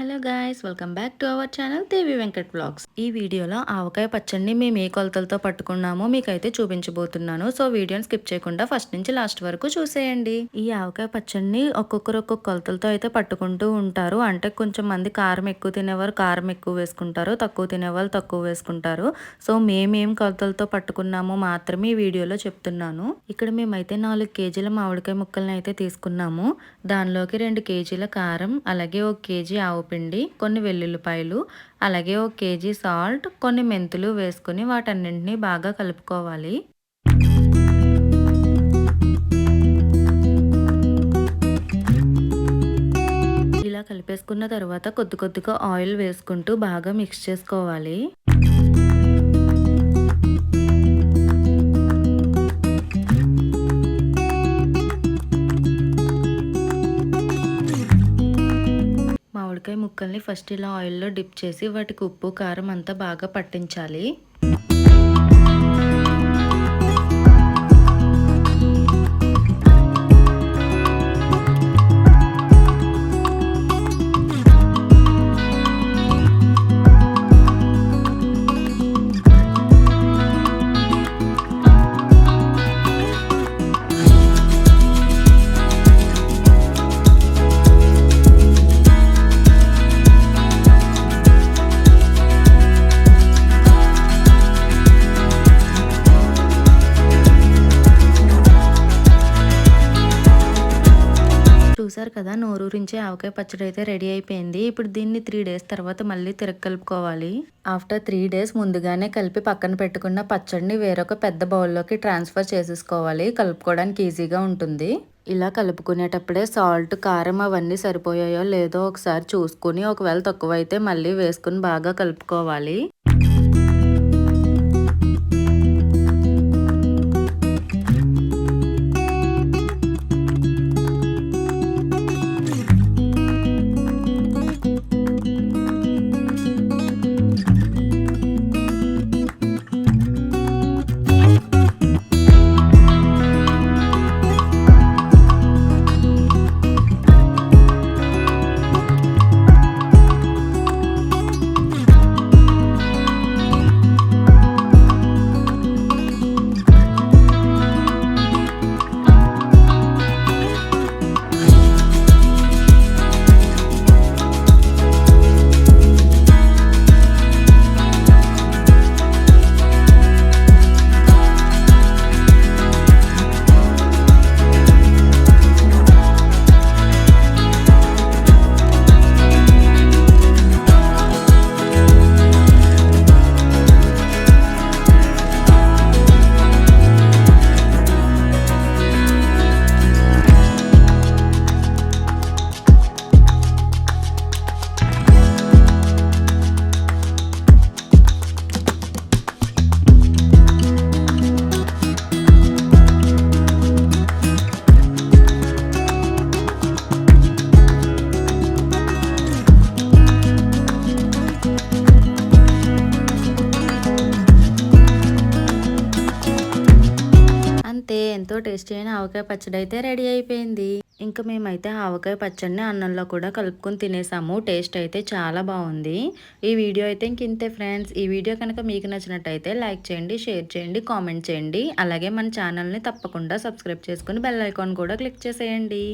Hello guys, welcome back to our channel Devi Venkat vlogs. ఈ వీడియోలో ఆవకాయ పచ్చడిని మేము ఏ కొలతలతో పట్టుకున్నామో మీకైతే చూపించబోతున్నాను. సో వీడియోని స్కిప్ చేయకుండా ఫస్ట్ నుంచి లాస్ట్ వరకు చూసేయండి. ఈ ఆవకాయ పచ్చడిని ఒక్కొక్కరు ఒక్కొక్క కొలతలతో అయితే పట్టుకుంటూ ఉంటారు. అంటే కొంచెం మంది కారం ఎక్కువ తినేవారు కారం ఎక్కువ వేసుకుంటారు, తక్కువ తినేవాళ్ళు తక్కువ వేసుకుంటారు. సో మేమేం కొలతలతో పట్టుకున్నామో మాత్రమే ఈ వీడియోలో చెప్తున్నాను. ఇక్కడ మేమైతే 4 కేజీల మామిడికాయ ముక్కల్ని అయితే తీసుకున్నాము. దానిలోకి 2 కేజీల కారం, అలాగే 1 కేజీ ఆవుపిండి, కొన్ని వెల్లుల్లిపాయలు, అలాగే 1 కేజీ సాల్ట్, కొన్ని మెంతులు వేసుకుని వాటన్నింటినీ బాగా కలుపుకోవాలి. ఇలా కలిపేసుకున్న తర్వాత కొద్ది కొద్దిగా ఆయిల్ వేసుకుంటూ బాగా మిక్స్ చేసుకోవాలి. మామిడికాయ ముక్కల్ని ఫస్ట్ ఇలా ఆయిల్లో డిప్ చేసి వాటికి ఉప్పు కారం అంతా బాగా పట్టించాలి. చూసారు కదా, నోరూరించే ఆవకాయ పచ్చడి అయితే రెడీ అయిపోయింది. ఇప్పుడు దీన్ని 3 డేస్ తర్వాత మళ్ళీ కలుపుకోవాలి. ఆఫ్టర్ 3 డేస్ ముందుగానే కలిపి పక్కన పెట్టుకున్న పచ్చడిని వేరొక పెద్ద బౌల్లోకి ట్రాన్స్ఫర్ చేసేసుకోవాలి. కలుపుకోవడానికి ఈజీగా ఉంటుంది. ఇలా కలుపుకునేటప్పుడే సాల్ట్, కారం అవన్నీ సరిపోయాయో లేదో ఒకసారి చూసుకుని, ఒకవేళ తక్కువ అయితే మళ్ళీ వేసుకుని బాగా కలుపుకోవాలి. ఎంతో టేస్టీ అయిన ఆవకాయ పచ్చడి అయితే రెడీ అయిపోయింది. ఇంకా మేమైతే ఆవకాయ పచ్చడిని అన్నంలో కూడా కలుపుకొని తినేసాము. టేస్ట్ అయితే చాలా బాగుంది. ఈ వీడియో అయితే ఇంతే ఫ్రెండ్స్. ఈ వీడియో కనుక మీకు నచ్చినట్టయితే లైక్ చేయండి, షేర్ చేయండి, కామెంట్ చేయండి. అలాగే మన ఛానల్ని తప్పకుండా సబ్స్క్రైబ్ చేసుకుని బెల్ ఐకాన్ కూడా క్లిక్ చేసేయండి.